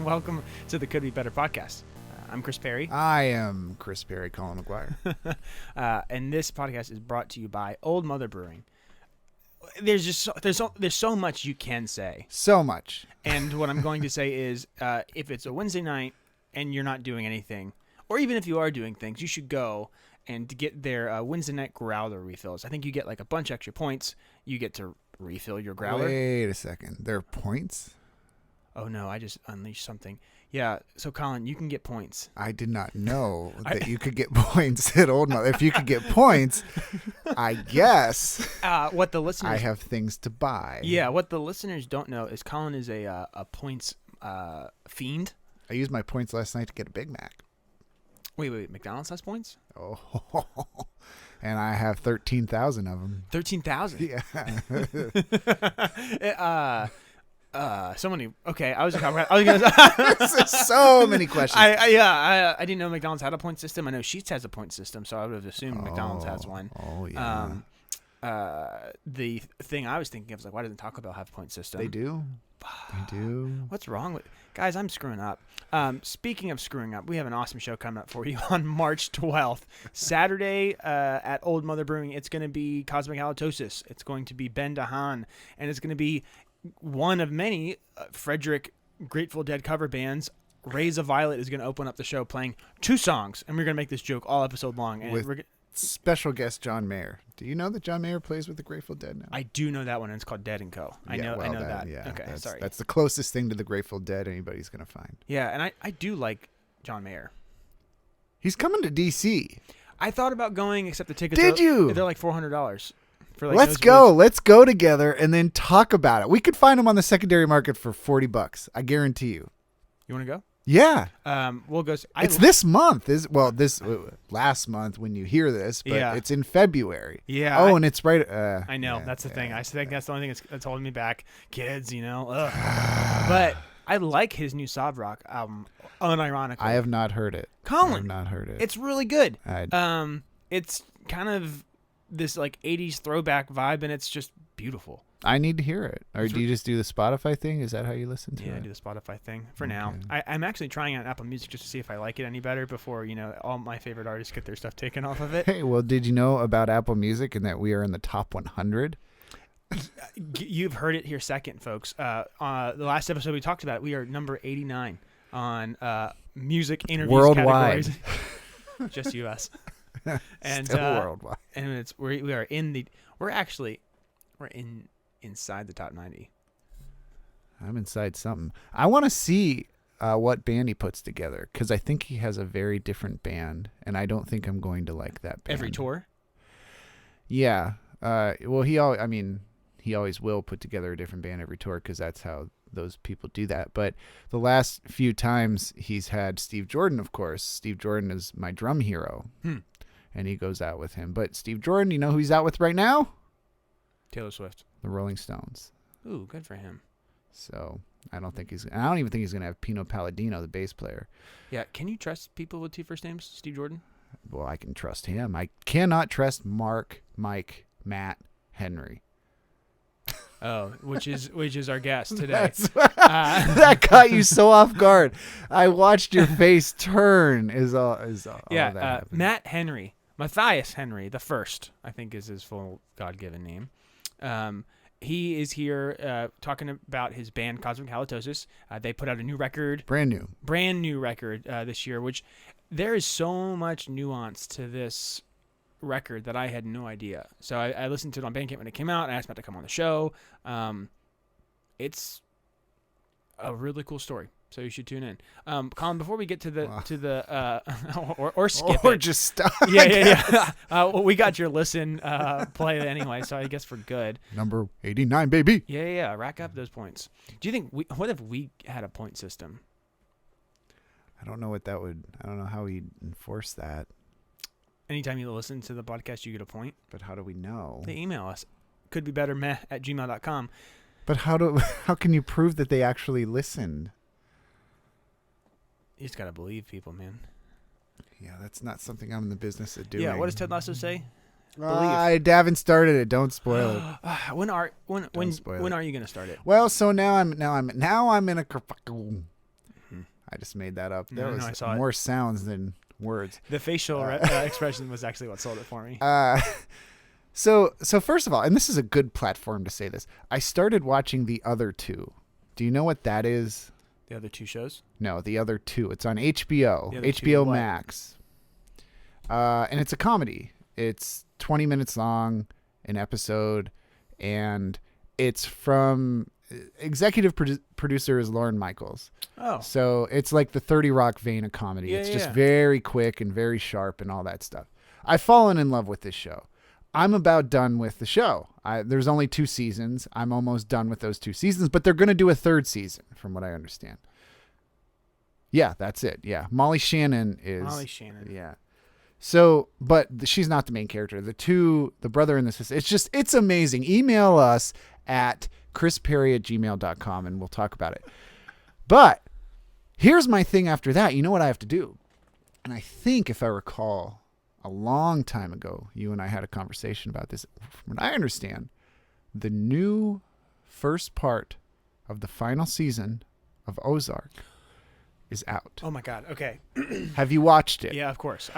Welcome to the Could Be Better podcast. I'm Chris Perry. I am Chris Perry, Colin McGuire. And this podcast is brought to you by Old Mother Brewing. There's so much you can say. So much. And what I'm going to say is, if it's a Wednesday night and you're not doing anything, or even if you are doing things, you should go and get their Wednesday night growler refills. I think you get like a bunch of extra points. You get to refill your growler. Wait a second. There are points? Oh no, I just unleashed something. Yeah, so Colin, you can get points. I did not know that you could get points at Old Mother. If you could get points, I guess what the listeners I have things to buy. Yeah, what the listeners don't know is Colin is a points fiend. I used my points last night to get a Big Mac. Wait, McDonald's has points? Oh, and I have 13,000 of them. 13,000? Yeah. So many. Okay, I was gonna. So many questions. I didn't know McDonald's had a point system. I know Sheetz has a point system, so I would have assumed McDonald's has one. Oh yeah. The thing I was thinking of was like, why doesn't Taco Bell have a point system? They do. They do. What's wrong with guys? I'm screwing up. Speaking of screwing up, we have an awesome show coming up for you on March 12th, Saturday at Old Mother Brewing. It's going to be Cosmic Halitosis. It's going to be Ben DeHaan, and it's going to be one of many Frederick Grateful Dead cover bands. Raise a Violet is going to open up the show playing 2 songs, and we're going to make this joke all episode long. And with special guest John Mayer. Do you know that John Mayer plays with the Grateful Dead now? I do know that one, and it's called Dead & Co. I know that. Yeah, okay, sorry. That's the closest thing to the Grateful Dead anybody's going to find. Yeah, and I do like John Mayer. He's coming to D.C. I thought about going, except the tickets they're like $400. Let's go. Let's go together and then talk about it. We could find them on the secondary market for $40. I guarantee you. You want to go? Yeah. We'll go. It's this month. This last month when you hear this, but it's in February. Yeah. Oh, and it's right. I know. That's the thing. I think that's the only thing that's holding me back. Kids, But I like his new Sob Rock album, unironically. I have not heard it. Colin. I have not heard it. It's really good. It's kind of this like 80s throwback vibe, and it's just beautiful. I need to hear it. Or do you just do the Spotify thing? Is that how you listen to it? Yeah, I do the Spotify thing for now. I'm actually trying out Apple Music just to see if I like it any better before, all my favorite artists get their stuff taken off of it. Hey, well, did you know about Apple Music and that we are in the top 100? You've heard it here second, folks. The last episode we talked about it, we are number 89 on music interviews worldwide. Categories. Just U.S. And still worldwide. And we're inside the top 90. I'm inside something. I want to see what band he puts together because I think he has a very different band, and I don't think I'm going to like that band. Every tour? Yeah. Well, he always will put together a different band every tour because that's how those people do that. But the last few times he's had Steve Jordan, of course. Steve Jordan is my drum hero, and he goes out with him. But Steve Jordan, you know who he's out with right now? Taylor Swift. The Rolling Stones. Ooh, good for him. So I don't even think he's going to have Pino Palladino, the bass player. Yeah. Can you trust people with 2 first names? Steve Jordan? Well, I can trust him. I cannot trust Mark, Mike, Matt, Henry. Oh, which is our guest today. That caught you so off guard. I watched your face turn. Yeah. Matt Henry. Matthias Henry, the first, I think is his full God-given name. He is here talking about his band Cosmic Halitosis. They put out a new record. Brand new record this year, which there is so much nuance to this record that I had no idea. So I listened to it on Bandcamp when it came out. I asked Matt to come on the show. It's a really cool story. So you should tune in. Colin, before we get to the or skip or it. just stop. Yeah. Well, we got your listen play anyway, so I guess we're good. Number 89, baby. Yeah. Rack up those points. Do you think what if we had a point system? I don't know how we'd enforce that. Anytime you listen to the podcast, you get a point. But how do we know? They email us. couldbebettermeh@gmail.com. But how can you prove that they actually listened? You just got to believe people, man. Yeah, that's not something I'm in the business of doing. Yeah, what does Ted Lasso say? I haven't started it. Don't spoil it. When are you going to start it? Well, so now I'm in a I just made that up. No, There no, was I saw it. more sounds than words. The facial expression was actually what sold it for me. So first of all, and this is a good platform to say this, I started watching The Other Two. Do you know what that is? The other two shows? No, The Other Two. It's on HBO, The Other Two HBO what? Max. And it's a comedy. It's 20 minutes long, an episode, and it's from executive producer is Lorne Michaels. Oh. So it's like the 30 Rock vein of comedy. Yeah, it's yeah, just yeah. very quick and very sharp and all that stuff. I've fallen in love with this show. I'm about done with the show. There's only 2 seasons. I'm almost done with those 2 seasons, but they're going to do a 3rd season, from what I understand. Yeah, that's it. Yeah, Molly Shannon is. Molly Shannon. Yeah. So, but she's not the main character. The brother and the sister. It's amazing. Email us at chrisperry@gmail.com and we'll talk about it. But here's my thing after that. You know what I have to do? And I think if I recall, a long time ago, you and I had a conversation about this. From what I understand, the new first part of the final season of Ozark is out. Oh my God. Okay. Have you watched it? Yeah, of course.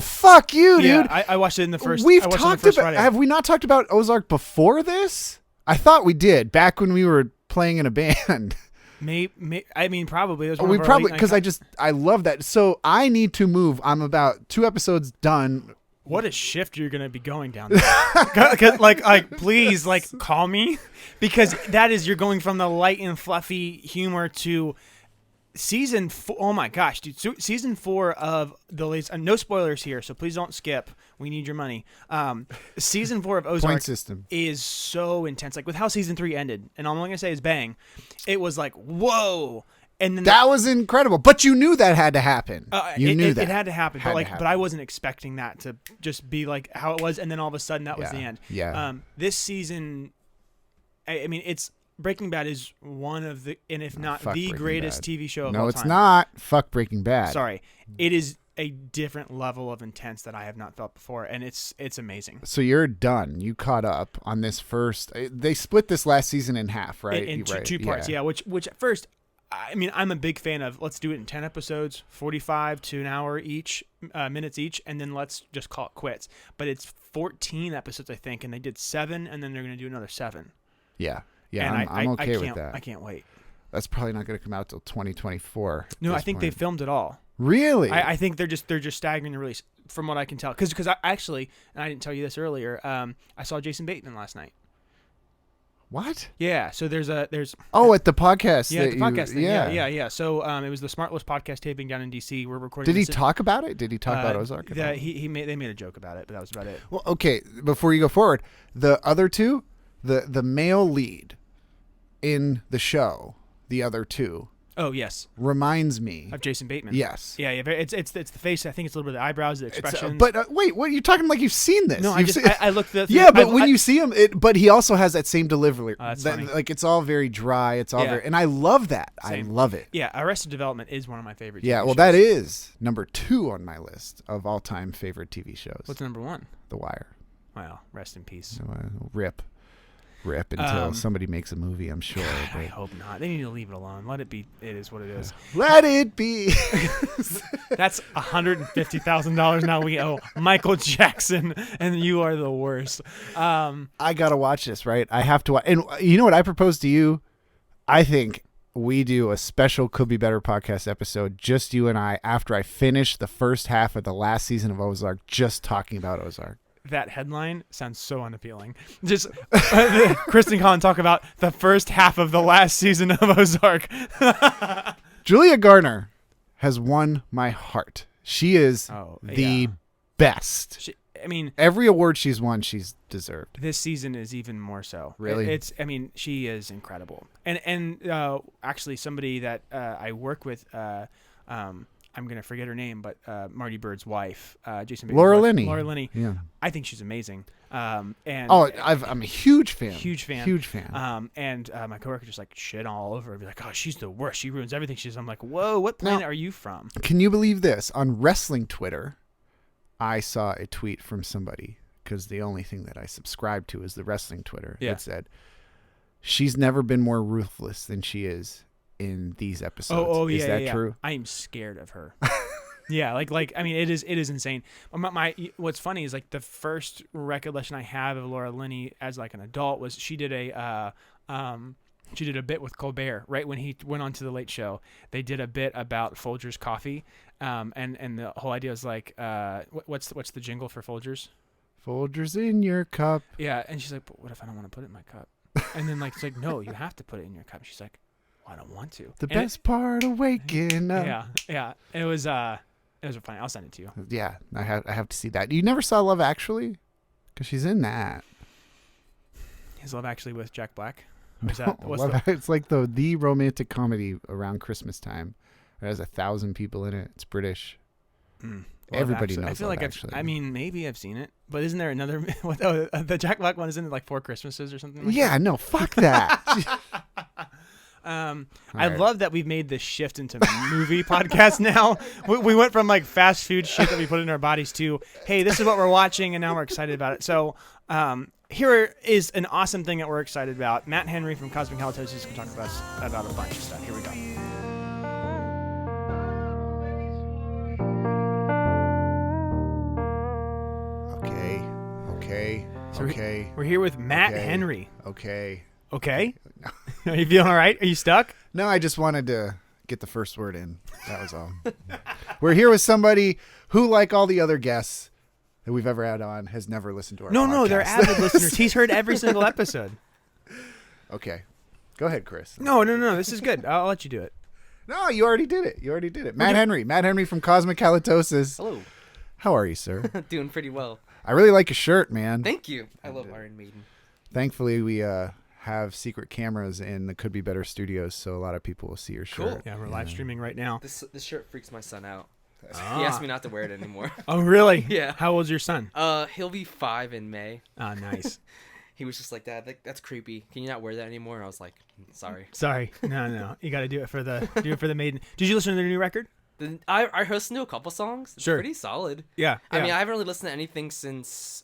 Fuck you, yeah, dude. I watched it in the first. We've I watched it in talked the first about. Friday. Have we not talked about Ozark before this? I thought we did back when we were playing in a band. I mean, probably. It was one We of our probably late night because I love that. So I need to move. I'm about 2 episodes done. What a shift you're gonna be going down there. like, please, call me, because that is, you're going from the light and fluffy humor to season 4. Oh my gosh, dude! Season 4 of the latest. No spoilers here, so please don't skip. We need your money. Season 4 of Ozark Point system is so intense. Like with how season 3 ended, and all I'm gonna say is bang. It was like whoa. And then that was incredible, but you knew that had to happen. You knew that it had to happen, Had to but happen. but I wasn't expecting that to just be like how it was, and then all of a sudden that was the end. Yeah. This season, I mean, it's Breaking Bad is one of the, and if not Fuck the Breaking greatest Bad. TV show of No, all it's time. not. Fuck Breaking Bad. Sorry, it is a different level of intense that I have not felt before, and it's amazing. So you're done. You caught up on this first. They split this last season in half, right? In Right. two parts, yeah. Which at first, I mean, I'm a big fan of. Let's do it in 10 episodes, 45 to an hour each, minutes each, and then let's just call it quits. But it's 14 episodes, I think, and they did 7, and then they're going to do another 7. Yeah. Yeah. And I'm okay with can't- that. I can't wait. That's probably not going to come out till 2024. No, I think they filmed it all. Really? I think they're just staggering the release, from what I can tell. Because I actually, and I didn't tell you this earlier, I saw Jason Bateman last night. What? Yeah, so there's at the podcast. yeah, that the podcast thing. Yeah. Yeah. So it was the Smartless podcast taping down in DC. We're recording. Did he this talk about it? Did he talk about Ozark? At all? They made a joke about it, but that was about it. Well, okay. Before you go forward, the other two, the male lead in the show, the other two, Oh yes, reminds me of Jason Bateman. Yes. Yeah. It's the face. I think it's a little bit of the eyebrows, the expressions. But wait, what are you talking like you've seen this? No, I looked at. Yeah, but when you see him, but he also has that same delivery. That's funny. Like it's all very dry. It's all Yeah. very, and I love that. Same. I love it. Yeah, Arrested Development is one of my favorite. Yeah, TV well, shows. that is number 2 on my list of all-time favorite TV shows. What's number 1? The Wire. Wow, rest in peace. So, rip until somebody makes a movie. I'm sure. I hope not. They need to leave it alone. Let it be. It is what it is. Let it be. That's $150,000 now we owe Michael Jackson, and you are the worst. I gotta watch this, right? I have to watch. And you know what I propose to you? I think we do a special Could Be Better podcast episode, just you and I, after I finish the first half of the last season of Ozark, just talking about Ozark. That headline sounds so unappealing. Just Kristen and Colin talk about the first half of the last season of Ozark. Julia Garner has won my heart. She is the best. Every award she's won, she's deserved. This season is even more so. Really? She is incredible. And actually somebody that I work with, I'm going to forget her name, but Marty Bird's wife, Jason Bateman's Laura wife, Linney. Laura Linney. Yeah. I think she's amazing. I'm a huge fan. Huge fan. Huge fan. And my coworker just like shit all over her. Be like, oh, she's the worst. She ruins everything. I'm like, whoa, what planet are you from? Can you believe this? On wrestling Twitter, I saw a tweet from somebody, because the only thing that I subscribe to is the wrestling Twitter. Yeah. It said, she's never been more ruthless than she is in these episodes. Yeah, is that yeah. true? I am scared of her. Yeah, like I mean, it is insane. What's funny is like the first recollection I have of Laura Linney as like an adult was she did a bit with Colbert right when he went on to the Late Show. They did a bit about Folgers coffee, and the whole idea was like, what's the jingle for Folgers? Folgers in your cup. Yeah, and she's like, but what if I don't want to put it in my cup? And then like it's like, no, you have to put it in your cup. She's like, well, I don't want to. The best part of waking up. Yeah. It was funny. I'll send it to you. Yeah, I have to see that. You never saw Love Actually? Because she's in that. Is Love Actually with Jack Black? Or is that, it's like the romantic comedy around Christmas time. It has 1,000 people in it. It's British. Everybody knows. I feel Love like Actually. maybe I've seen it, but isn't there another? The Jack Black one isn't it like 4 Christmases or something? Like that? No, fuck that. I love that we've made this shift into movie podcast now. We went from like fast food shit that we put in our bodies to, hey, this is what we're watching, and now we're excited about it. So here is an awesome thing that we're excited about. Matt Henry from Cosmic Halitosis is going to talk to us about a bunch of stuff. Here we go. Okay. We're here with Matt Henry. Okay. Okay. Are you feeling all right? Are you stuck? No, I just wanted to get the first word in. That was all. We're here with somebody who, like all the other guests that we've ever had on, has never listened to our podcast. No, they're avid listeners. He's heard every single episode. Okay. Go ahead, Chris. No. This is good. I'll let you do it. No, you already did it. Matt Henry from Cosmic Halitosis. Hello. How are you, sir? Doing pretty well. I really like your shirt, man. Thank you. I love Iron Maiden. Thankfully, we have secret cameras in the Could Be Better studios, so a lot of people will see your shirt. Cool. Yeah, we're live streaming right now. This shirt freaks my son out. He asked me not to wear it anymore. Oh, really? Yeah. How old's your son? He'll be 5 in May. Oh, nice. He was just like, Dad, that's creepy. Can you not wear that anymore? And I was like, sorry. No. You got to do it for the maiden. Did you listen to their new record? I listened to a couple songs. It's pretty solid. Yeah. I mean, I haven't really listened to anything since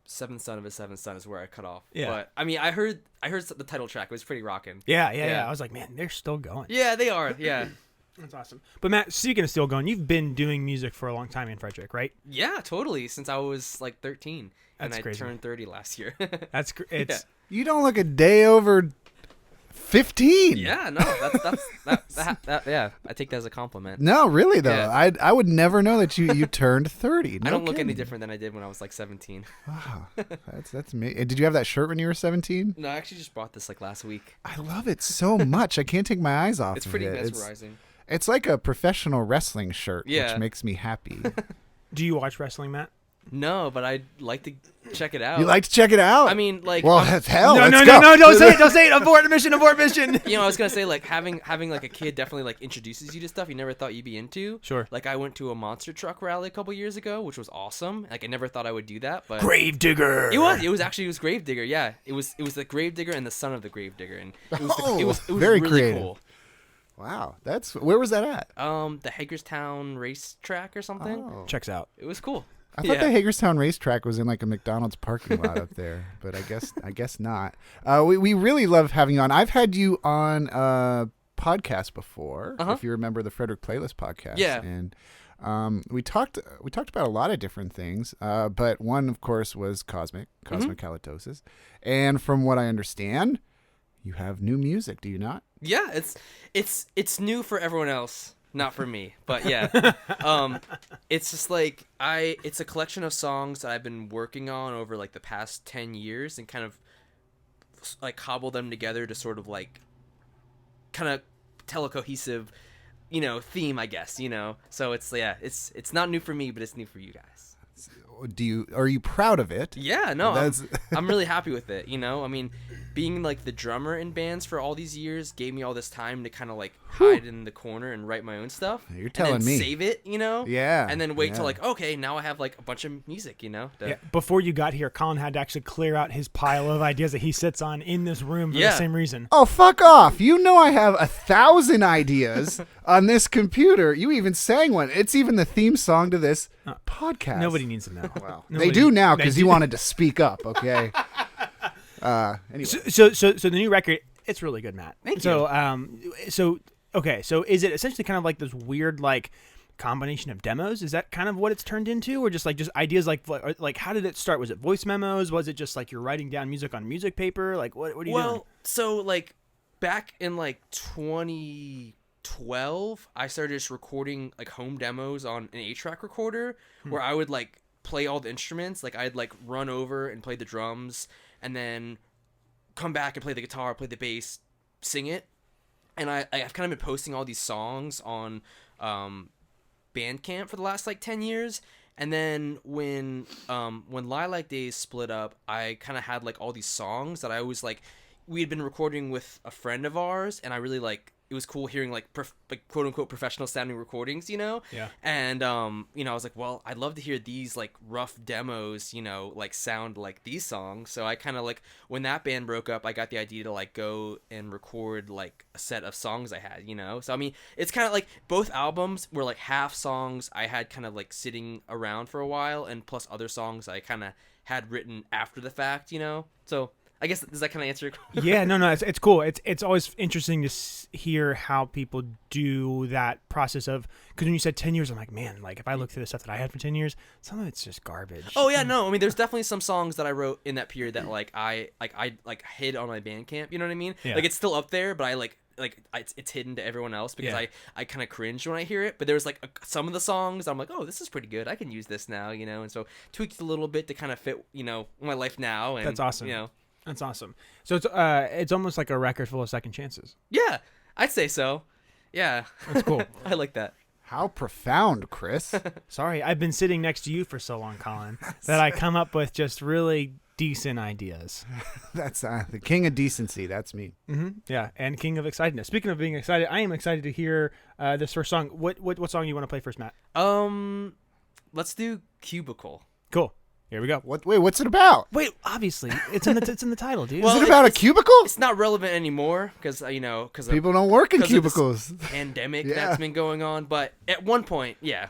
Seventh Son of a Seventh Son is where I cut off. Yeah. But I mean, I heard the title track. It was pretty rocking. Yeah. I was like, man, they're still going. Yeah, they are. Yeah. That's awesome. But Matt, speaking of still going, you've been doing music for a long time in Frederick, right? Yeah, totally. Since I was like 13. That's and I crazy. turned 30 last year. It's. Yeah. You don't look a day over 15. Yeah, no, that yeah, I take that as a compliment. No, really though. Yeah. I would never know that you turned 30. No I don't look kidding. any different than I did when I was like 17. Wow, that's me. Did you have that shirt when you were 17? No, I actually just bought this like last week. I love it so much. I can't take my eyes off It's of pretty it. mesmerizing. It's like a professional wrestling shirt, Yeah. which makes me happy. Do you watch wrestling, Matt? No, but I'd like to check it out. You like to check it out? I mean, like, well, hell, No, let's no, go. don't say it. Abort mission. you know, I was gonna say like having like a kid definitely like introduces you to stuff you never thought you'd be into. Sure. Like I went to a monster truck rally a couple years ago, which was awesome. Like I never thought I would do that, but Gravedigger. It was Gravedigger. Yeah, it was the Gravedigger and the son of the Gravedigger, and it was very really creative. cool. Wow, where was that at? The Hagerstown racetrack or something. Oh. Checks out. It was cool. I thought the Hagerstown racetrack was in like a McDonald's parking lot up there, but I guess not. We really love having you on. I've had you on a podcast before, if you remember the Frederick Playlist podcast. Yeah. And we talked about a lot of different things, but one of course was Cosmic Halitosis, and from what I understand, you have new music. Do you not? Yeah, it's new for everyone else. Not for me, but yeah. It's just like it's a collection of songs that I've been working on over like the past 10 years and kind of like cobble them together to sort of like kind of tell a cohesive, theme, I guess, So it's not new for me, but it's new for you guys. Are you proud of it? Yeah, no, I'm really happy with it. I mean, being like the drummer in bands for all these years gave me all this time to kind of like hide in the corner and write my own stuff. You're telling and then me. save it, Yeah. and then wait till like, okay, now I have like a bunch of music, to- Yeah. Before you got here, Colin had to actually clear out his pile of ideas that he sits on in this room for the same reason. Oh, fuck off. You know I have 1,000 ideas on this computer. You even sang one. It's even the theme song to this podcast. Nobody needs to know. Wow. They do now because you wanted to speak up, okay? Anyway. So the new record, It's really good, Matt. Thank you. So okay, so is it essentially kind of like this weird like combination of demos? Is that kind of what it's turned into, or just ideas like how did it start? Was it voice memos? Was it just like you're writing down music on music paper? Like what are you doing? Well, so like back in like 2012, I started just recording like home demos on an 8-track recorder where I would like play all the instruments. Like I'd like run over and play the drums and then come back and play the guitar, play the bass, sing it. And I've kind of been posting all these songs on Bandcamp for the last like 10 years. And then when Lilac Days split up, I kind of had like all these songs that I was like, we had been recording with a friend of ours, and I really like, it was cool hearing like quote unquote professional sounding recordings, you know? Yeah. And, you know, I was like, well, I'd love to hear these like rough demos, you know, like sound like these songs. So I kind of like, when that band broke up, I got the idea to like go and record like a set of songs I had, you know? So, I mean, it's kind of like both albums were like half songs I had kind of like sitting around for a while, and plus other songs I kind of had written after the fact, you know? So I guess, does that kind of answer your question? Yeah, no, it's cool. It's always interesting to hear how people do that process of, because when you said 10 years, I'm like, man, like if I look through the stuff that I had for 10 years, some of it's just garbage. Oh yeah, no, I mean, there's definitely some songs that I wrote in that period that like I hid on my Bandcamp, you know what I mean? Yeah. Like it's still up there, but I it's hidden to everyone else because I kind of cringe when I hear it. But there's like some of the songs I'm like, oh, this is pretty good. I can use this now, you know. And so tweaked a little bit to kind of fit, you know, my life now. And that's awesome. You know, that's awesome. So it's almost like a record full of second chances. yeah, I'd say so. Yeah, That's cool. I like that. How profound, Chris. Sorry, I've been sitting next to you for so long, Colin, that I come up with just really decent ideas. That's the king of decency. That's me. Mm-hmm. Yeah, and king of excitedness. Speaking of being excited, I am excited to hear this first song. What song you want to play first, Matt? Let's do Cubicle. Cool. Here we go. What's it about? Wait, obviously, it's in the title, dude. Well, Is it about a cubicle? It's not relevant anymore because because People don't work in 'cause of this cubicles. pandemic Yeah. that's been going on. But at one point, yeah.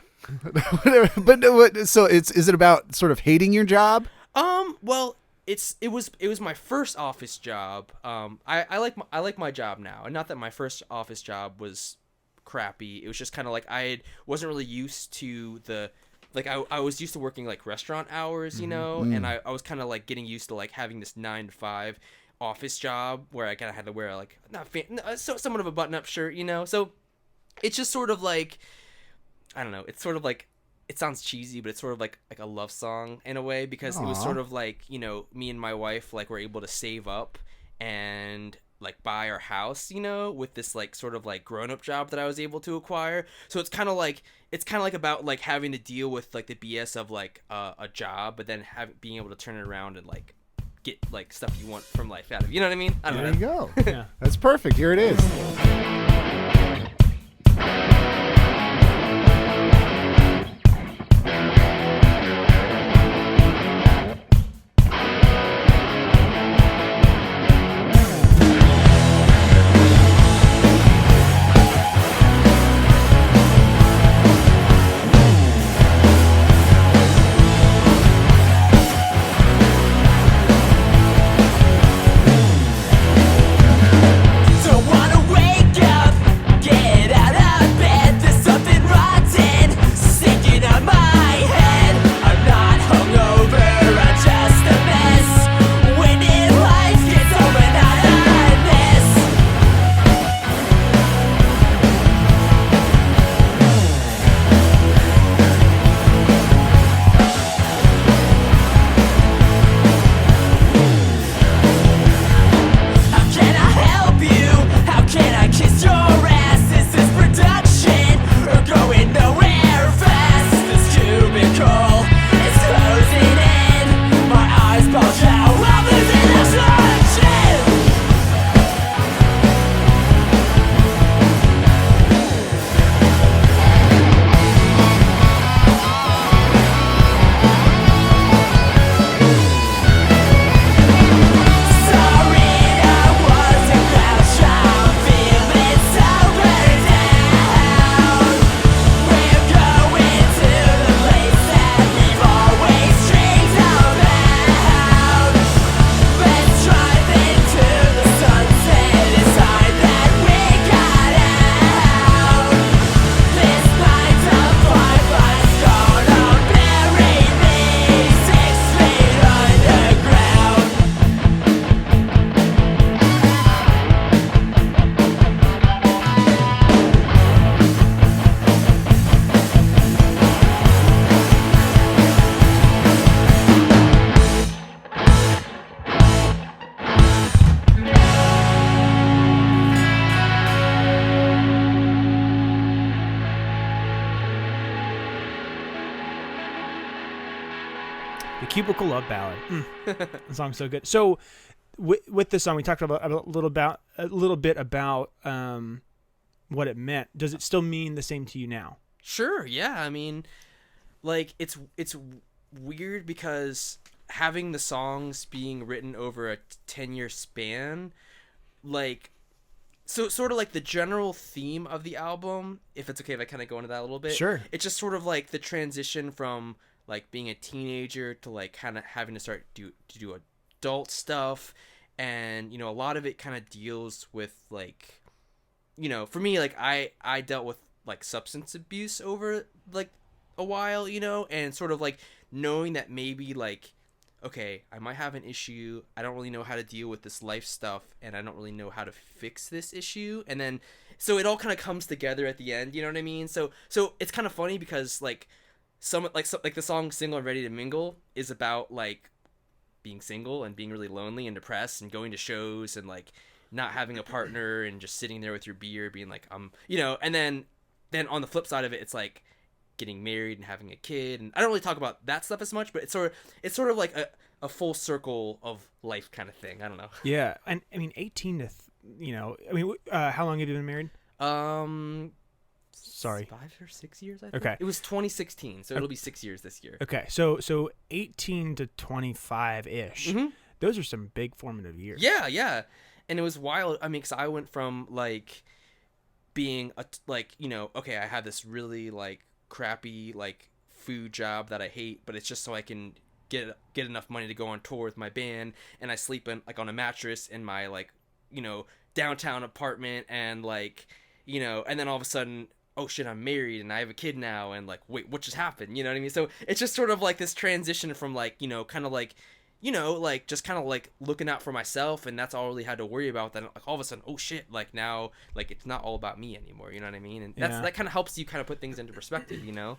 So is it about sort of hating your job? Well, it was my first office job. I like my job now, and not that my first office job was crappy. It was just kind of like wasn't really used to the. Like I was used to working like restaurant hours, you know, and I was kind of like getting used to like having this 9 to 5 office job where I kind of had to wear like somewhat of a button-up shirt, you know. So it's just sort of like, I don't know. It's sort of like, it sounds cheesy, but it's sort of like a love song in a way, because it was Aw. sort of like, you know, me and my wife like were able to save up and like buy our house, you know, with this like sort of like grown-up job that I was able to acquire. So it's kind of like about like having to deal with like the BS of like a job, but then being able to turn it around and like get like stuff you want from life out of, you know what I mean? I don't There know. you go. Yeah. That's perfect. Here it is. Don't wanna wake up, get Cubicle Love Ballad. The song's so good. So with this song, we talked about a little bit about what it meant. Does it still mean the same to you now? Sure. Yeah. I mean, like it's weird because having the songs being written over a 10-year span, like, so sort of like the general theme of the album, if it's okay if I kind of go into that a little bit. Sure. It's just sort of like the transition from like being a teenager to like kind of having to start to do adult stuff. And, you know, a lot of it kind of deals with like, you know, for me, like I dealt with like substance abuse over like a while, you know, and sort of like knowing that maybe like, okay, I might have an issue. I don't really know how to deal with this life stuff, and I don't really know how to fix this issue. And then, so it all kind of comes together at the end. You know what I mean? So it's kind of funny because like like the song "Single and Ready to Mingle" is about like being single and being really lonely and depressed and going to shows and like not having a partner and just sitting there with your beer, being like you know. And then on the flip side of it, it's like getting married and having a kid, and I don't really talk about that stuff as much, but it's sort of like a full circle of life kind of thing. I don't know. Yeah, and I mean 18 to you know, I mean how long have you been married? Sorry, 5 or 6 years. I think. Okay, it was 2016, so it'll be 6 years this year. Okay, so 18 to 25 ish. Mm-hmm. Those are some big formative years. Yeah, and it was wild. I mean, because I went from like being like, you know, okay, I have this really like crappy like food job that I hate, but it's just so I can get enough money to go on tour with my band, and I sleep in like on a mattress in my like, you know, downtown apartment, and like, you know, and then all of a sudden, oh shit, I'm married and I have a kid now, and like, wait, what just happened? You know what I mean? So it's just sort of like this transition from like, you know, kind of like, you know, like just kind of like looking out for myself, and that's all I really had to worry about. Then like all of a sudden, oh shit, like now, like it's not all about me anymore. You know what I mean? And that kind of helps you kind of put things into perspective, you know?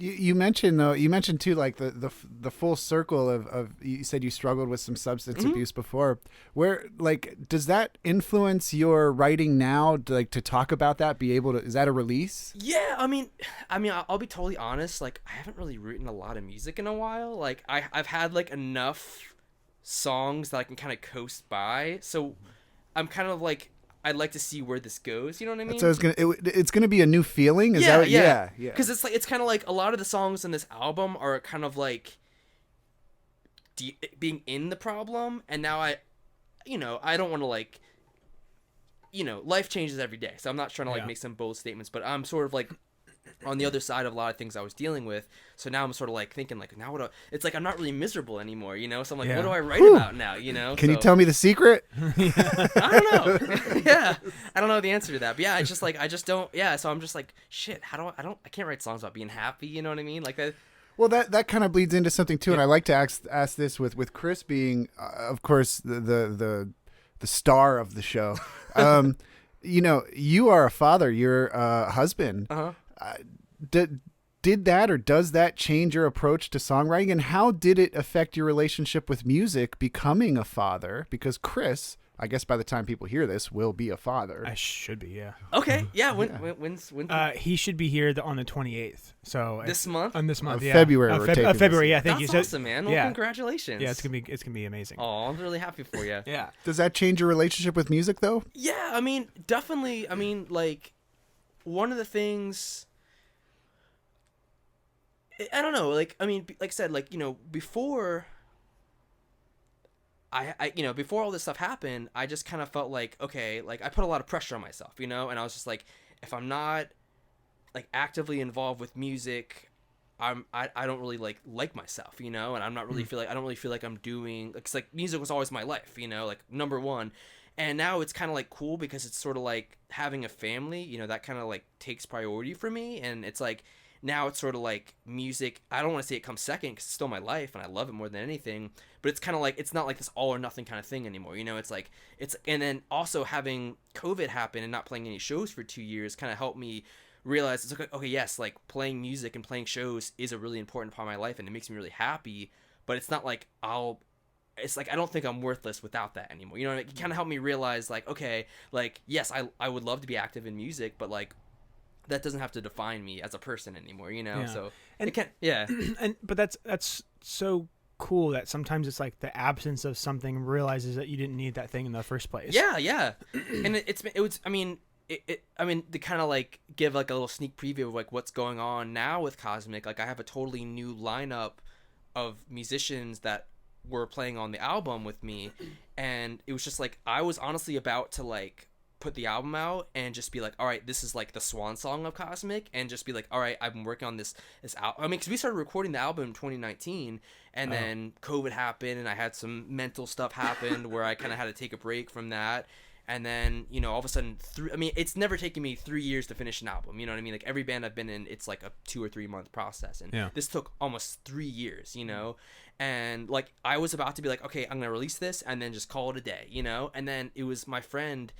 You mentioned though, you mentioned too, like the full circle of you said you struggled with some substance abuse before. Where like does that influence your writing now? To talk about that, be able to, is that a release? Yeah, I mean, I'll be totally honest. Like I haven't really written a lot of music in a while. Like I've had like enough songs that I can kind of coast by. So I'm kind of like, I'd like to see where this goes. You know what I mean? So it's gonna be a new feeling. Is yeah, that yeah. Yeah. Because it's kind of like a lot of the songs in this album are kind of like being in the problem, and now I don't want to like, you know, life changes every day, so I'm not trying to like make some bold statements, but I'm sort of like on the other side of a lot of things I was dealing with. So now I'm sort of like thinking like, now it's like I'm not really miserable anymore, you know? So I'm like, what do I write about now, you know? Can you tell me the secret? I don't know. Yeah. I don't know the answer to that. But yeah, it's just like, I just don't, yeah. So I'm just like, shit, I can't write songs about being happy, you know what I mean? Like that. Well, that kind of bleeds into something too. And I like to ask this with Chris being, of course, the star of the show. You know, you are a father, you're a husband. Uh-huh. Did that or does that change your approach to songwriting, and how did it affect your relationship with music becoming a father? Because Chris, I guess by the time people hear this, will be a father. I should be, yeah. Okay, yeah. When's he should be here on the 28th. So this month? On this month, of yeah. February. February, yeah. Thank That's you. awesome, man. Well, congratulations. Yeah, it's gonna be amazing. Oh, I'm really happy for you. Yeah. Does that change your relationship with music though? Yeah, I mean, definitely. I mean, like, one of the things, I don't know, like, I mean, like I said, like, you know, before before all this stuff happened, I just kind of felt like, okay, like I put a lot of pressure on myself, you know, and I was just like, if I'm not like actively involved with music, I don't really like myself, you know, and I'm not really I don't really feel like I'm doing, it's like music was always my life, you know, like number one. And now it's kind of like cool because it's sort of like having a family, you know, that kind of like takes priority for me. And it's like, now it's sort of like music, I don't want to say it comes second because it's still my life and I love it more than anything, but it's kind of like, it's not like this all or nothing kind of thing anymore, you know. It's like, and then also having COVID happen and not playing any shows for 2 years kind of helped me realize it's like, okay, yes, like playing music and playing shows is a really important part of my life and it makes me really happy, but it's not like it's like I don't think I'm worthless without that anymore, you know. It kind of helped me realize like, okay, like yes, I would love to be active in music, but like that doesn't have to define me as a person anymore, you know. Yeah. So and it can, yeah. But that's so cool that sometimes it's like the absence of something realizes that you didn't need that thing in the first place. Yeah. And to kind of like give like a little sneak preview of like what's going on now with Cosmic, like I have a totally new lineup of musicians that were playing on the album with me, and it was just like I was honestly about to like put the album out and just be like, all right, this is like the swan song of Cosmic, and just be like, all right, I've been working on this album. I mean, because we started recording the album in 2019, and then COVID happened, and I had some mental stuff happened where I kind of had to take a break from that. And then, you know, all of a sudden, it's never taken me 3 years to finish an album. You know what I mean? Like every band I've been in, it's like a 2 or 3 month process. And this took almost 3 years, you know? And like I was about to be like, okay, I'm going to release this and then just call it a day, you know? And then it was my friend,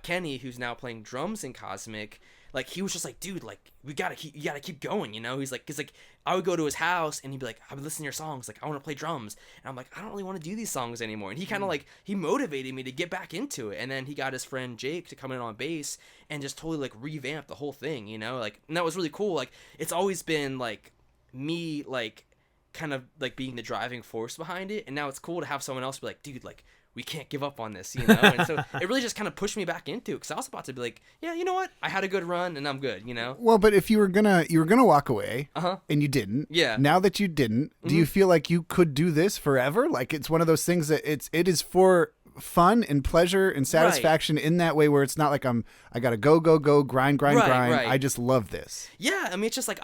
Kenny, who's now playing drums in Cosmic. Like he was just like, dude, like you gotta keep going, you know? He's like, cause like I would go to his house and he'd be like, I've been listening to your songs, like I want to play drums, and I'm like, I don't really want to do these songs anymore. And he kind of like he motivated me to get back into it. And then he got his friend Jake to come in on bass and just totally like revamp the whole thing, you know? Like, and that was really cool. Like it's always been like me like kind of like being the driving force behind it, and now it's cool to have someone else be like, dude, like we can't give up on this, you know? And so it really just kind of pushed me back into it, because I was about to be like, yeah, you know what? I had a good run and I'm good, you know? Well, but if you were gonna walk away and you didn't, now that you didn't, do you feel like you could do this forever? Like it's one of those things that it is for fun and pleasure and satisfaction in that way, where it's not like I gotta go, grind. Right. I just love this. Yeah, I mean, it's just like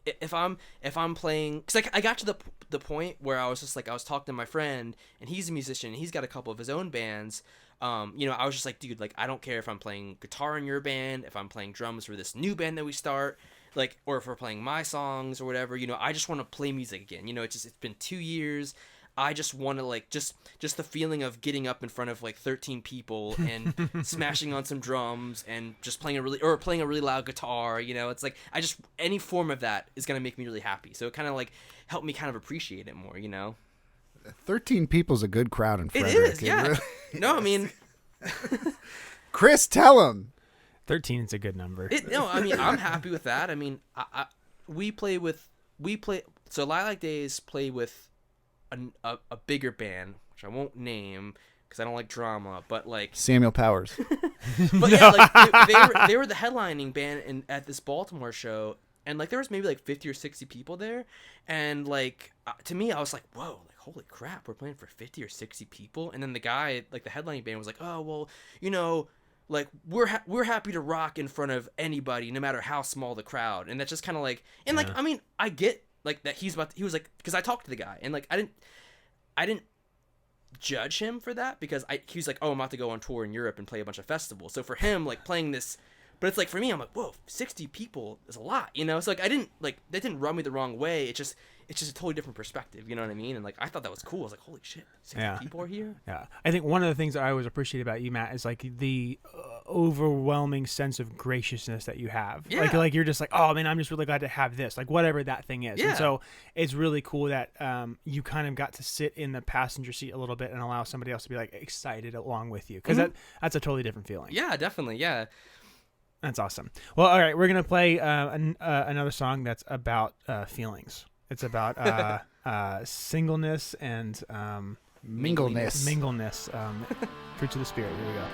if I'm playing, because like I got to the point where I was just like, I was talking to my friend, and he's a musician, and he's got a couple of his own bands. You know, I was just like, dude, like I don't care if I'm playing guitar in your band, if I'm playing drums for this new band that we start, like, or if we're playing my songs or whatever. You know, I just want to play music again. You know, it's been 2 years. I just want to like just the feeling of getting up in front of like 13 people and smashing on some drums and just playing a really loud guitar, you know. It's like any form of that is going to make me really happy. So it kind of like helped me kind of appreciate it more, you know. 13 people's a good crowd in Frederick. It is, yeah. No, I mean Chris, tell him. 13 is a good number. No, I mean I'm happy with that. I mean, so Lilac Days play with a bigger band, which I won't name because I don't like drama, but like Samuel Powers. But yeah, like they were the headlining band at this Baltimore show, and like there was maybe like 50 or 60 people there, and like to me I was like, whoa, like holy crap, we're playing for 50 or 60 people. And then the guy, like the headlining band, was like, oh well, you know, like we're happy to rock in front of anybody, no matter how small the crowd. And that's just kind of like, and like I mean I get like that he was like, because I talked to the guy, and like I didn't judge him for that, because he was like, oh, I'm about to go on tour in Europe and play a bunch of festivals. So for him, like playing this, but it's like for me, I'm like, whoa, 60 people is a lot, you know? So like that didn't rub me the wrong way. It's just a totally different perspective, you know what I mean? And like I thought that was cool. I was like, holy shit, 60 people are here. Yeah, I think one of the things that I always appreciate about you, Matt, is like the overwhelming sense of graciousness that you have. Yeah. Like you're just like, oh man, I'm just really glad to have this, like whatever that thing is. Yeah. And so it's really cool that you kind of got to sit in the passenger seat a little bit and allow somebody else to be like excited along with you, because that's a totally different feeling. Yeah, definitely. Yeah. That's awesome. Well, all right, we're gonna play another song that's about feelings. It's about singleness and Mingleness. Fruits of the Spirit. Here we go.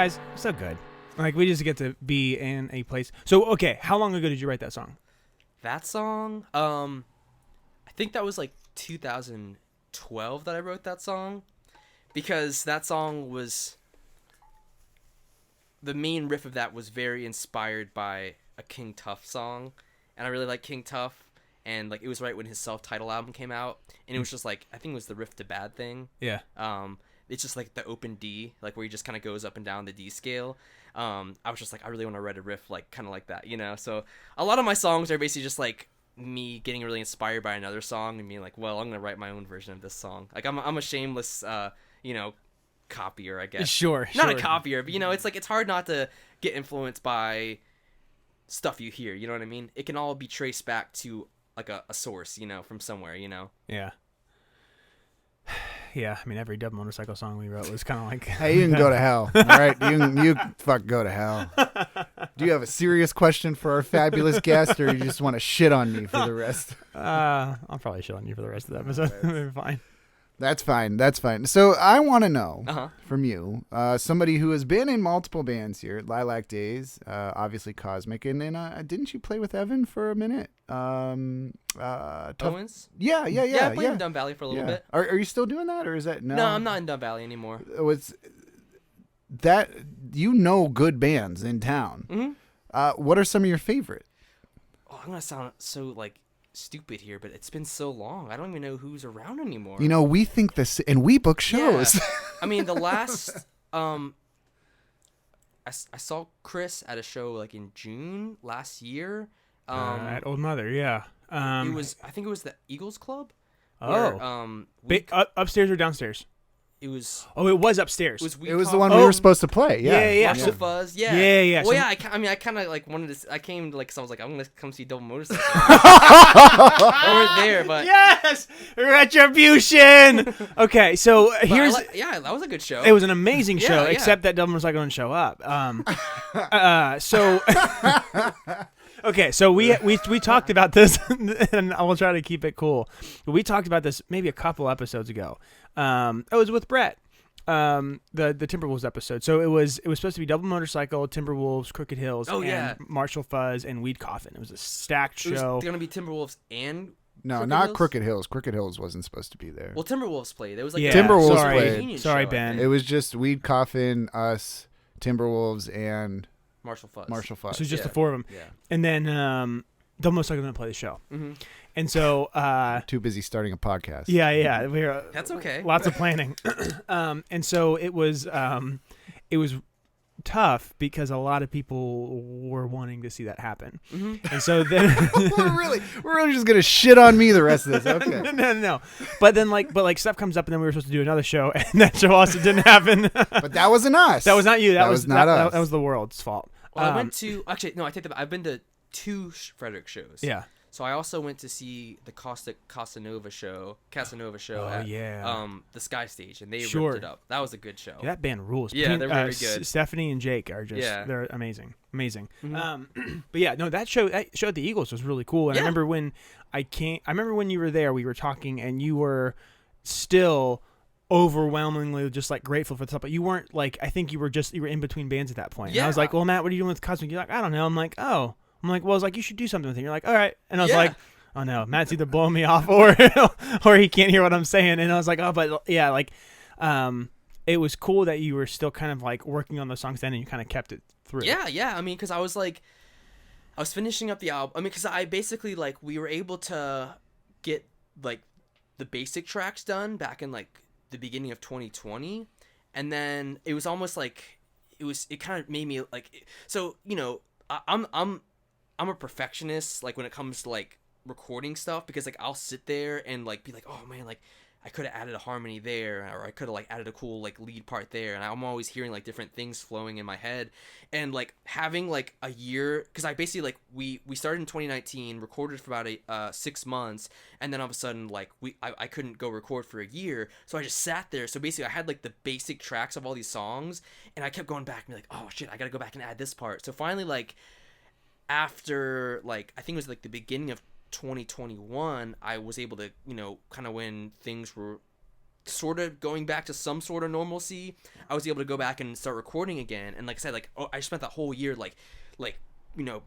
guys, so good. Like, we just get to be in a place. So, okay, how long ago did you write that song? That song, I think that was like 2012 that I wrote that song, because that song was, the main riff of that was very inspired by a King Tuff song, and I really like King Tuff, and like it was right when his self-titled album came out, and it was just like, I think it was the Riff to Bad thing. Yeah. It's just like the open D, like where he just kind of goes up and down the D scale. I was just like, I really want to write a riff like kind of like that, you know? So a lot of my songs are basically just like me getting really inspired by another song and being like, well, I'm going to write my own version of this song. Like I'm a shameless, you know, copier, I guess. Sure. Not a copier, but you know, it's like, it's hard not to get influenced by stuff you hear, you know what I mean? It can all be traced back to like a source, you know, from somewhere, you know? Yeah. Yeah, I mean, every Dub Motorcycle song we wrote was kind of like... Hey, you can go to hell, all right? You fuck go to hell. Do you have a serious question for our fabulous guest, or you just want to shit on me for the rest? I'll probably shit on you for the rest of the episode. We're fine. That's fine. That's fine. So I want to know from you, somebody who has been in multiple bands here, Lilac Days, obviously Cosmic, and then didn't you play with Evan for a minute? Owens? Yeah. I played in Dumb Valley for a little bit. Are you still doing that, or is that no? No, I'm not in Dumb Valley anymore. Was that good bands in town? Mm-hmm. What are some of your favorite? Oh, I'm gonna sound so like stupid here, but it's been so long. I don't even know who's around anymore. You know, we think this, and we book shows. Yeah. I mean, the last I saw Chris at a show like in June last year. At Old Mother, yeah. I think it was the Eagles Club. Oh. Where, upstairs or downstairs? it was. Oh, it was upstairs. It was the one we were supposed to play. Yeah. Marshall Fuzz. Yeah. Yeah. Well, So- yeah. I kind of like wanted to. I came like, cause I was like, I'm gonna come see Double Motorcycle. We weren't there, but Yes! Retribution! Okay, so but here's... that was a good show. It was an amazing show, Yeah. except that Double Motorcycle didn't show up. So... Okay, so we talked about this, and I will try to keep it cool. We talked about this maybe a couple episodes ago. It was with Brett, the Timberwolves episode. So it was supposed to be Double Motorcycle, Timberwolves, Crooked Hills, and Marshall Fuzz and Weed Coffin. It was a stacked show. It was gonna be Timberwolves and No, not Crooked Hills. Crooked Hills wasn't supposed to be there. well, Timberwolves played. It was like Timberwolves sorry, played. Sorry, show, Ben. It was just Weed Coffin, us, Timberwolves, and Marshall Fuzz. Marshall Fuzz. So just the four of them. Yeah. And then Double Motorcycle didn't play the show. Mm-hmm. And so... Too busy starting a podcast. Yeah. We were, That's okay. Lots of planning. And so it was tough because a lot of people were wanting to see that happen. Mm-hmm. And so then we're really just gonna shit on me the rest of this. Okay. no. But then like stuff comes up, and then we were supposed to do another show, and that show also didn't happen. But that wasn't us. That was not you. That was not us. That was the world's fault. Well, I went to I take that back. I've been to 2 Frederick shows. Yeah. So I also went to see the Casanova show at the Sky Stage, and they ripped it up. That was a good show. Yeah, that band rules. Yeah, they're very good. Stephanie and Jake are just they're amazing. Mm-hmm. But yeah, no, that show at the Eagles was really cool. And I remember when when you were there, we were talking, and you were still overwhelmingly just like grateful for the stuff, but you weren't like, I think you were in between bands at that point. And I was like, well, Matt, what are you doing with Cosmic? You're like, I don't know. I'm like, well, I was like, you should do something with him. You're like, all right. And I was like, oh no, Matt's either blowing me off or he can't hear what I'm saying. And I was like, oh, but yeah, like, it was cool that you were still kind of like working on those songs then, and you kind of kept it through. Yeah. I mean, because I was finishing up the album. I mean, because I basically like, we were able to get like the basic tracks done back in like the beginning of 2020, and then it was almost like it kind of made me like, so you know, I'm a perfectionist like when it comes to like recording stuff, because like I'll sit there and like be like, oh man, like I could have added a harmony there, or I could have like added a cool like lead part there, and I'm always hearing like different things flowing in my head, and like having like a year, because I basically like we started in 2019, recorded for about 6 months, and then all of a sudden like I couldn't go record for a year, so I just sat there. So basically I had like the basic tracks of all these songs, and I kept going back and be like, oh shit, I gotta go back and add this part. So finally, like after like I think it was like the beginning of 2021, I was able to, you know, kind of when things were sort of going back to some sort of normalcy, I was able to go back and start recording again. And like I said, like I spent that whole year like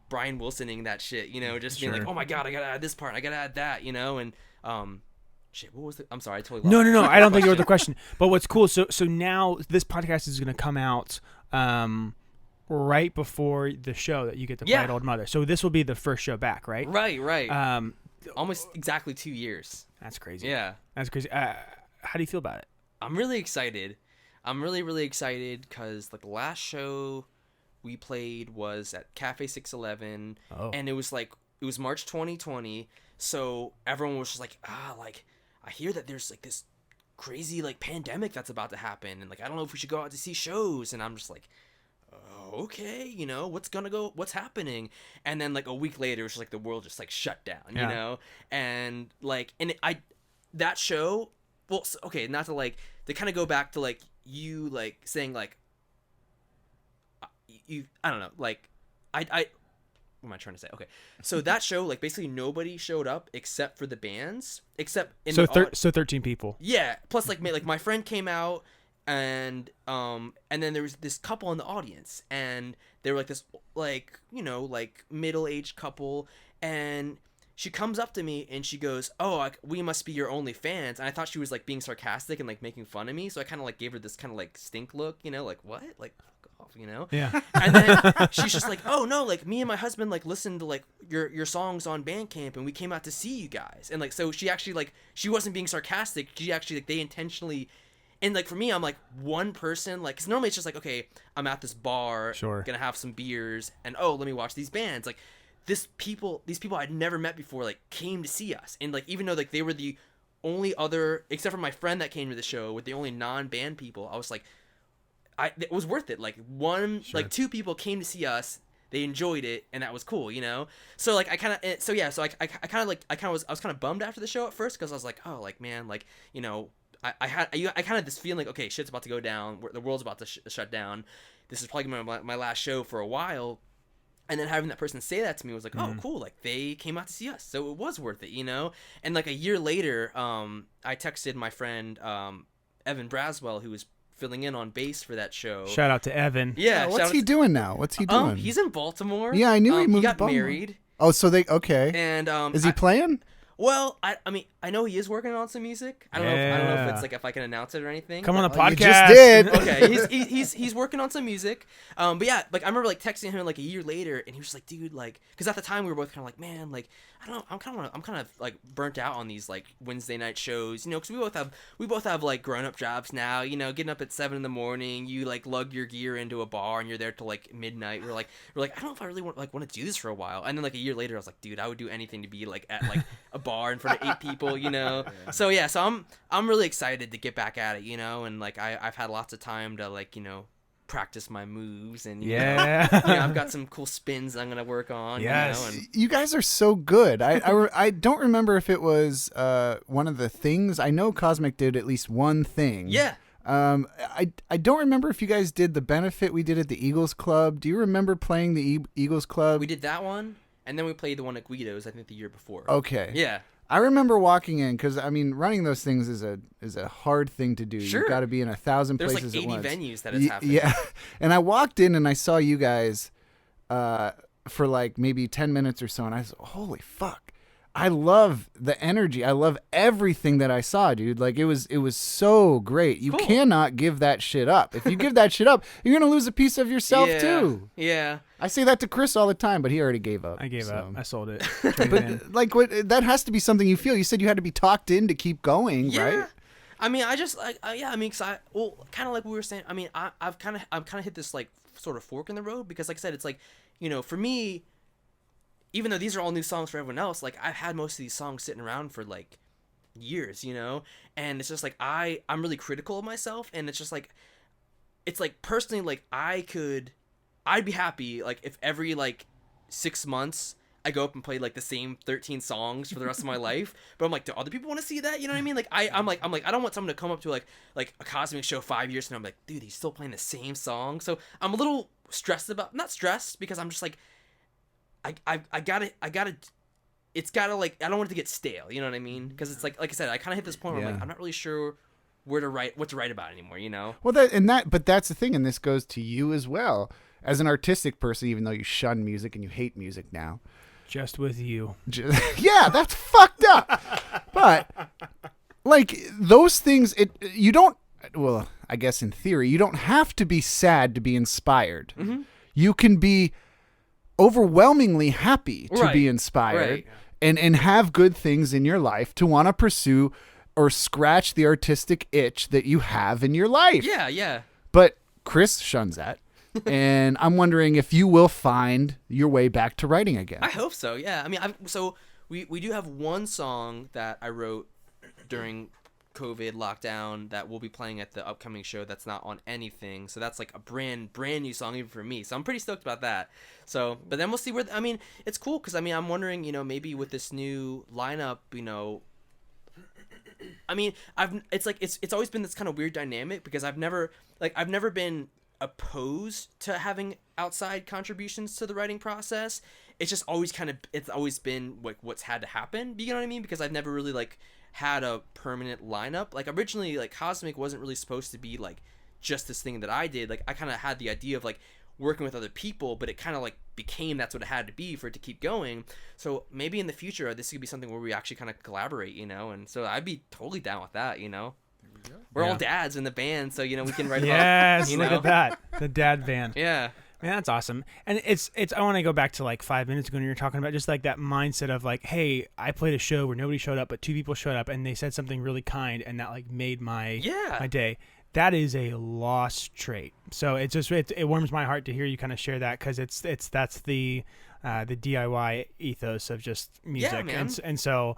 Brian Wilsoning that shit, just being like, oh my god, I gotta add this part, I gotta add that, and shit, what was the? I'm sorry, I totally lost. No. I don't think it was the question. But what's cool? So now this podcast is gonna come out right before the show that you get to play at Old Mother. So this will be the first show back, right? Right. Almost exactly 2 years. That's crazy. Yeah, that's crazy. How do you feel about it? I'm really excited. I'm really excited because like the last show we played was at Cafe 611, and it was March 2020. So everyone was just like, like I hear that there's like this crazy like pandemic that's about to happen, and like I don't know if we should go out to see shows. And I'm just like, okay, what's happening? And then like a week later, it's just like the world just like shut down, and like that show. Well, okay, not to like to kind of go back to like you like saying like I don't know, like I what am I trying to say? Okay, so that show, like basically nobody showed up except for the bands, except in so 13 people. Yeah, plus like my friend came out, and then there was this couple in the audience, and they were like this like like middle-aged couple, and she comes up to me and she goes, we must be your only fans. And I thought she was like being sarcastic and like making fun of me, so I kind of like gave her this kind of like stink look, like what, like fuck off, Yeah. And then she's just like, oh no, like me and my husband like listened to like your songs on Bandcamp, and we came out to see you guys. And like so she actually like she wasn't being sarcastic, she actually like they intentionally. And like for me, I'm like one person, like because normally it's just like, okay, I'm at this bar, gonna have some beers, and let me watch these bands. Like these people I'd never met before like came to see us, and like even though like they were the only other, except for my friend that came to the show, with the only non-band people, I was like, it was worth it. Like like two people came to see us, they enjoyed it, and that was cool, So like I kind of so I was kind of bummed after the show at first, because I was like, oh like man, like I kind of had this feeling like, okay, shit's about to go down, the world's about to shut down, this is probably my last show for a while. And then having that person say that to me was like, oh, cool, like they came out to see us, so it was worth it, And like a year later, I texted my friend Evan Braswell, who was filling in on bass for that show. Shout out to Evan. Yeah, what's he doing now? What's he doing? He's in Baltimore. Yeah, I knew he moved. He got married. Oh, so okay. And is he playing? Well, I mean, I know he is working on some music. I don't know if it's like if I can announce it or anything. Come on the podcast. You just did. Okay, he's working on some music. But yeah, like I remember like texting him like a year later, and he was just like, dude, like, because at the time we were both kind of like, man, like I don't know, I'm kind of like burnt out on these like Wednesday night shows, because we both have like grown up jobs now, getting up at 7 a.m, you like lug your gear into a bar and you're there till like midnight. We're like I don't know if I really want to do this for a while. And then like a year later, I was like, dude, I would do anything to be like at like a bar in front of 8 people, So yeah, so I'm really excited to get back at it, and like I've had lots of time to like practice my moves, and I've got some cool spins I'm gonna work on. Yes, you guys are so good. I don't remember if it was one of the things. I know Cosmic did at least one thing. Yeah. I don't remember if you guys did the benefit we did at the Eagles Club. Do you remember playing the Eagles Club? We did that one, and then we played the one at Guido's, I think the year before. Okay. Yeah. I remember walking in, because I mean, running those things is a hard thing to do. Sure. You've got to be in 1,000 places at once. There's like 80 venues that it's happening. Yeah, and I walked in and I saw you guys for like maybe 10 minutes or so, and I was holy fuck. I love the energy. I love everything that I saw, dude. Like it was so great. You cannot give that shit up. If you give that shit up, you're gonna lose a piece of yourself too. Yeah. I say that to Chris all the time, but he already gave up. I gave up. I sold it. But like, that has to be something you feel. You said you had to be talked in to keep going, right? I mean, I just like I mean, cause kind of like we were saying. I mean, I've kind of hit this like sort of fork in the road, because like I said, it's like for me. Even though these are all new songs for everyone else, like I've had most of these songs sitting around for like years, and it's just like I'm really critical of myself, and it's just like it's like personally like I'd be happy like if every like 6 months I go up and play like the same 13 songs for the rest of my life. But I'm like, do other people want to see that? You know what I mean? Like I'm like I don't want someone to come up to like a Cosmic show 5 years and I'm like, dude, he's still playing the same song. So I'm a little stressed not stressed, because I'm just like I gotta it's gotta like I don't want it to get stale, you know what I mean? Because it's like I said, I kind of hit this point where I'm like, I'm not really sure what to write about anymore, you know? Well, but that's the thing, and this goes to you as well. As an artistic person, even though you shun music and you hate music now. Just with you. Yeah, that's fucked up. But, like, those things, you don't, well, I guess in theory, you don't have to be sad to be inspired. Mm-hmm. You can be overwhelmingly happy to Right. be inspired Right. and have good things in your life to want to pursue or scratch the artistic itch that you have in your life. Yeah, yeah. But Chris shuns that. And I'm wondering if you will find your way back to writing again. I hope so. Yeah. I mean, we do have one song that I wrote during COVID lockdown that we'll be playing at the upcoming show. That's not on anything. So that's like a brand new song even for me. So I'm pretty stoked about that. So, but then we'll see I mean, it's cool because I mean, I'm wondering, you know, maybe with this new lineup, you know, I mean, it's always been this kind of weird dynamic because I've never been opposed to having outside contributions to the writing process. It's just always it's always been like what's had to happen. You know what I mean? Because I've never really like had a permanent lineup. Like originally, like Cosmic wasn't really supposed to be like just this thing that I did. Like I kind of had the idea of like working with other people, but it kind of like became that's what it had to be for it to keep going. So maybe in the future this could be something where we actually kind of collaborate, you know. And so I'd be totally down with that, you know. We're all dads in the band, so you know we can write about. Yes, You look know? at that, the dad band. Yeah. Man, that's awesome. And it's. I want to go back to like 5 minutes ago when you were talking about just like that mindset of like, hey, I played a show where nobody showed up, but 2 people showed up and they said something really kind, and that like made my day. That is a lost trait. So it just it warms my heart to hear you kind of share that because that's the DIY ethos of just music. Yeah, man. And so.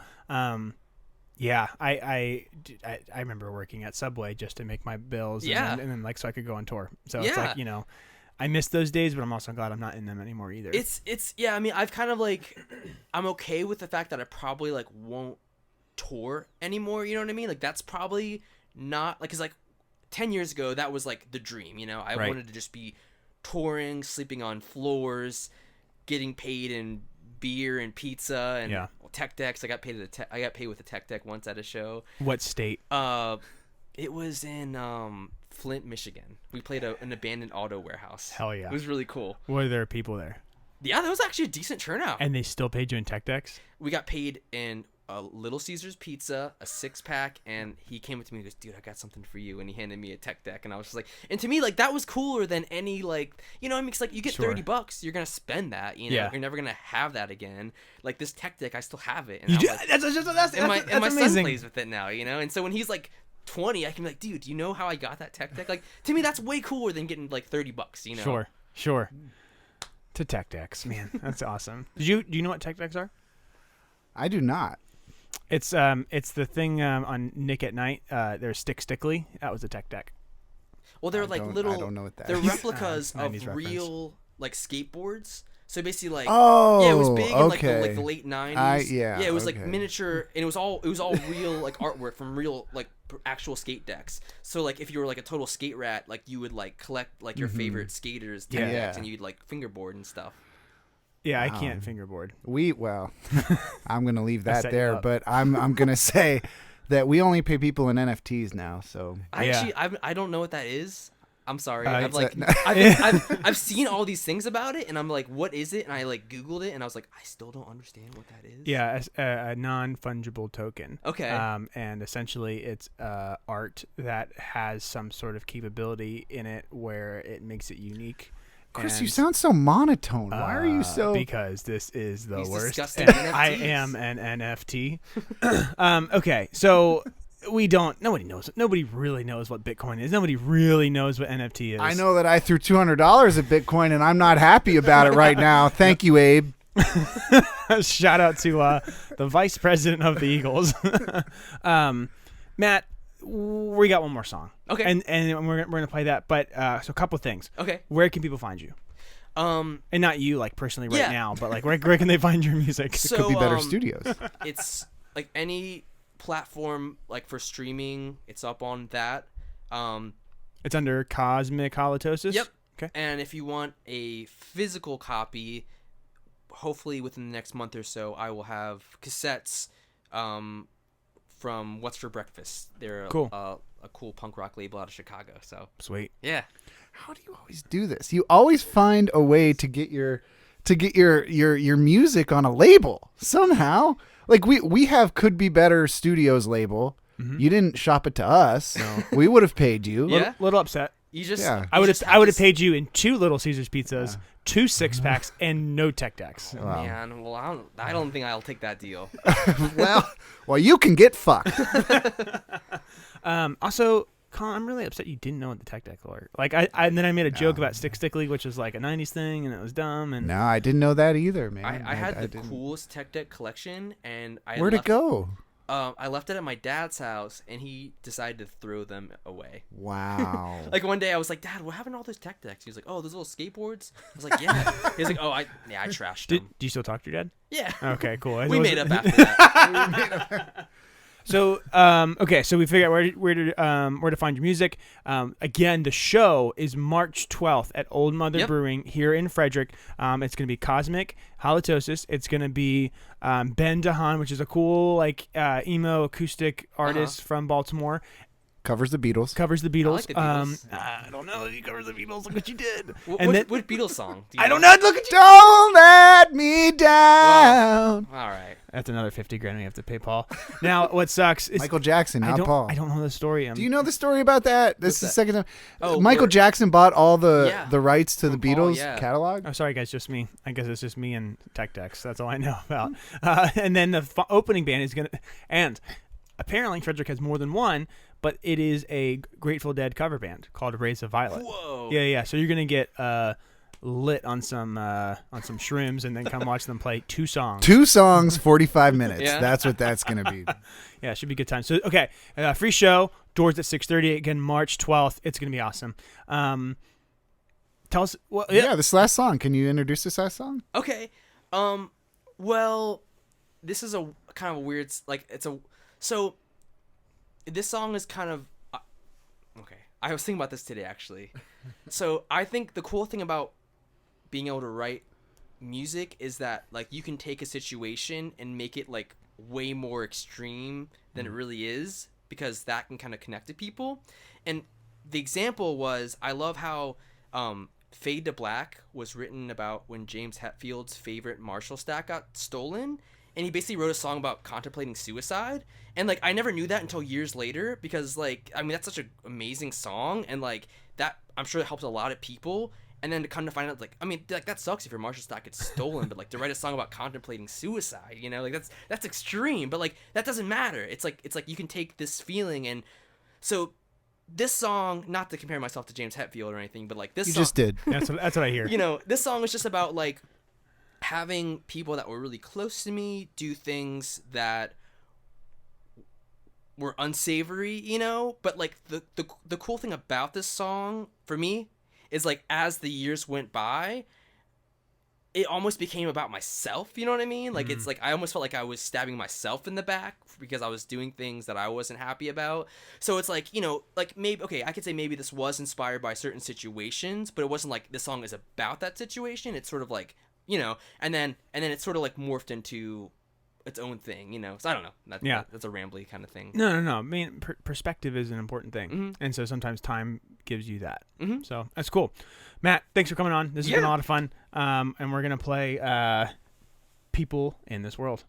Yeah, I remember working at Subway just to make my bills and then like so I could go on tour. So it's like, you know, I miss those days, but I'm also glad I'm not in them anymore either. It's yeah, I mean, I've kind of like I'm okay with the fact that I probably like won't tour anymore, you know what I mean? Like that's probably not like cuz like 10 years ago that was like the dream, you know. I wanted to just be touring, sleeping on floors, getting paid in beer and pizza and tech decks. I got paid with a tech deck once at a show. What state? It was in Flint, Michigan. We played an abandoned auto warehouse. Hell yeah. It was really cool. Were there people there? Yeah, there was actually a decent turnout. And they still paid you in tech decks? We got paid in a Little Caesars pizza, a 6-pack, and he came up to me and goes, dude, I got something for you. And he handed me a tech deck. And I was just like, and to me, like, that was cooler than any, like, you know, I mean, it's like, you get $30, you're going to spend that, you know, you're never going to have that again. Like, this tech deck, I still have it. And my son plays with it now, you know? And so when he's like 20, I can be like, dude, do you know how I got that tech deck? Like, to me, that's way cooler than getting like $30, you know? Sure. To tech decks, man. That's awesome. Do you know what tech decks are? I do not. It's the thing on Nick at Night. There's Stickly. That was a tech deck. Well, they're like little. I don't know what that they're is. replicas of 90s real like skateboards. So basically, like, oh, yeah, it was big in okay. like the late '90s. Yeah, it was okay. like miniature, and it was all real like artwork from real like actual skate decks. So like if you were like a total skate rat, like you would like collect like your favorite skaters tech decks, and you'd like fingerboard and stuff. Yeah, I can't fingerboard. Well, I'm gonna leave that set there, you up. but I'm gonna say that we only pay people in NFTs now. So I don't know what that is. I'm sorry. I've seen all these things about it, and I'm like, what is it? And I like Googled it, and I was like, I still don't understand what that is. Yeah, a non-fungible token. Okay. And essentially, it's art that has some sort of capability in it where it makes it unique. Chris, you sound so monotone. Why are you so? Because this is the worst. Disgusting And I NFTs. am an NFT. Okay, so nobody knows. Nobody really knows what Bitcoin is. Nobody really knows what NFT is. I know that I threw $200 at Bitcoin, and I'm not happy about it right now. Thank you, Abe. Shout out to the vice president of the Eagles. Matt, we got one more song. Okay. And we're gonna play that. But so a couple of things. Okay. Where can people find you? And not you like personally right Yeah. now, but like where can they find your music? So, Could be better studios. It's like any platform like for streaming. It's up on that. It's under Cosmic Halitosis. Yep. Okay. And if you want a physical copy, hopefully within the next month or so, I will have cassettes from What's for Breakfast. They're Cool. A cool punk rock label out of Chicago. So Sweet. yeah. How do you always do this? You always find a way to get your music on a label somehow. Like we have Could Be Better Studios label. Mm-hmm. You didn't shop it to us. No. We would have paid you. Yeah. Little upset. You just Yeah. I would just have to paid you in 2 Little Caesars pizzas, 2 6-packs, and no tech decks. Wow. Man, well, I don't think I'll take that deal. well, you can get fucked. Also, Colin, I'm really upset you didn't know what the tech deck were. Like, and then I made a joke about Stick League, which was like a 90s thing, and it was dumb. And No, I didn't know that either, man. I had the didn't. coolest tech deck collection, and Where'd it go? I left it at my dad's house, and he decided to throw them away. Wow. Like one day, I was like, "Dad, what happened to all those tech decks?" He was like, "Oh, those little skateboards." I was like, "Yeah." He was like, "Oh, I trashed them." Do you still talk to your dad? Yeah. Okay, cool. We made up after that. So, okay, so we figured out where to find your music. Again, the show is March 12th at Old Mother Brewing here in Frederick. It's going to be Cosmic Halitosis. It's going to be Ben DeHaan, which is a cool like emo acoustic artist from Baltimore. Covers the Beatles. Covers the Beatles. I like the Beatles. I don't know if he covers the Beatles. Look what you did. What Beatles song? Do you I don't know. know. Look at you. Don't let me down. Well, all right. That's another $50,000 we have to pay Paul. Now, what sucks is Michael Jackson, not Paul. I don't know the story. Do you know the story about that? This is the that? second time. Oh, Michael Jackson bought all the rights to the From Paul, Beatles yeah. catalog. Oh, sorry, guys. Just me. I guess it's just me and Tech Decks. That's all I know about. And then the opening band is going to... And apparently Frederick has more than one, but it is a Grateful Dead cover band called Raise a Violet. Whoa. Yeah. So you're going to get lit on some shrooms and then come watch them play 2 songs. 2 songs, 45 minutes. Yeah. That's what that's going to be. Yeah, it should be a good time. So, okay, free show. Doors at 6:30. Again, March 12th. It's going to be awesome. Tell us. Well, Yeah, this last song. Can you introduce this last song? Okay. Well, this is a kind of a weird so this song is kind of okay. I was thinking about this today actually. So, I think the cool thing about being able to write music is that like you can take a situation and make it like way more extreme than it really is, because that can kind of connect to people. And the example was, I love how Fade to Black was written about when James Hetfield's favorite Marshall stack got stolen, and he basically wrote a song about contemplating suicide. And like I never knew that until years later, because like I mean that's such an amazing song, and like that I'm sure it helps a lot of people. And then to come to find out, like, I mean, like, that sucks if your Marshall stack gets stolen, but, like, to write a song about contemplating suicide, you know, like, that's extreme, but, like, that doesn't matter. It's like you can take this feeling, and so this song, not to compare myself to James Hetfield or anything, but, like, this You song, just did. that's what I hear. you know, this song was just about, like, having people that were really close to me do things that were unsavory, you know, but, like, the cool thing about this song, for me, is like as the years went by, it almost became about myself, you know what I mean? Like it's like I almost felt like I was stabbing myself in the back because I was doing things that I wasn't happy about. So it's like, you know, like maybe okay, I could say maybe this was inspired by certain situations, but it wasn't like this song is about that situation. It's sort of like, you know, and then it's sort of like morphed into its own thing, you know. So I don't know. That's a rambly kind of thing. No. I mean, perspective is an important thing, and so sometimes time gives you that. So that's cool. Matt, thanks for coming on. This has been a lot of fun. And we're gonna play "People in This World."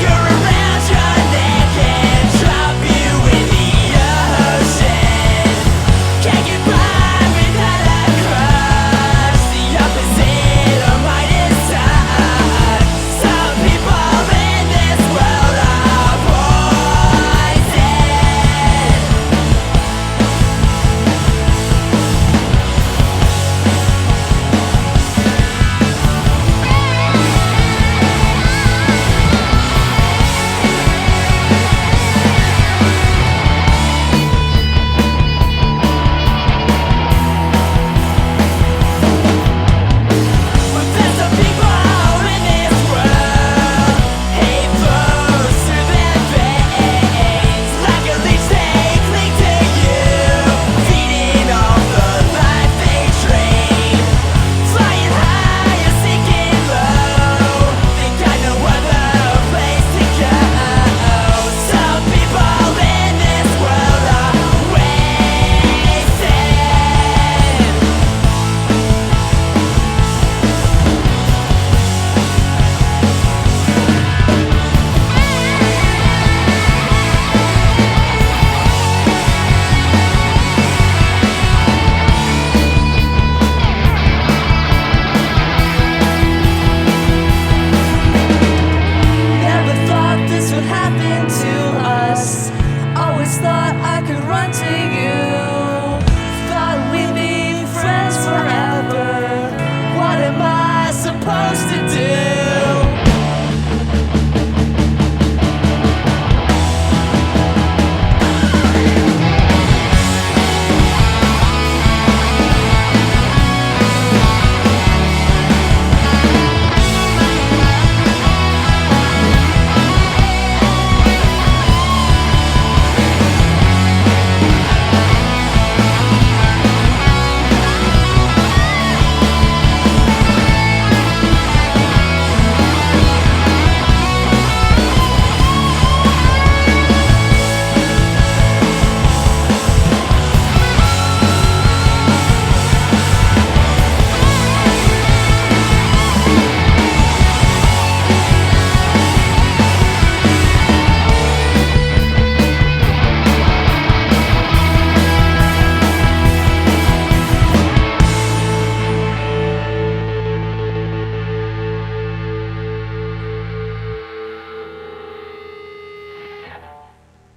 Around you, they can trap you.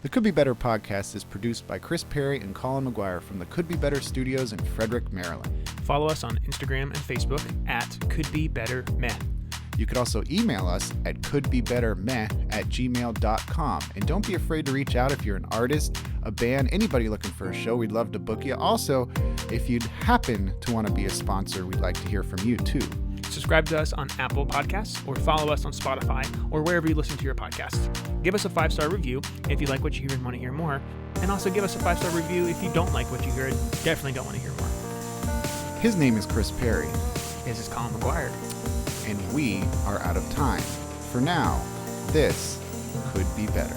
The Could Be Better podcast is produced by Chris Perry and Colin McGuire from the Could Be Better Studios in Frederick, Maryland. Follow us on Instagram and Facebook at couldbebettermeh. You could also email us at couldbebettermeh@gmail.com. And don't be afraid to reach out if you're an artist, a band, anybody looking for a show. We'd love to book you. Also, if you'd happen to want to be a sponsor, we'd like to hear from you too. Subscribe to us on Apple Podcasts or follow us on Spotify or wherever you listen to your podcasts. Give us a 5-star review if you like what you hear and want to hear more. And also give us a 5-star review if you don't like what you hear and definitely don't want to hear more. His name is Chris Perry. This is Colin McGuire. And we are out of time. For now, this could be better.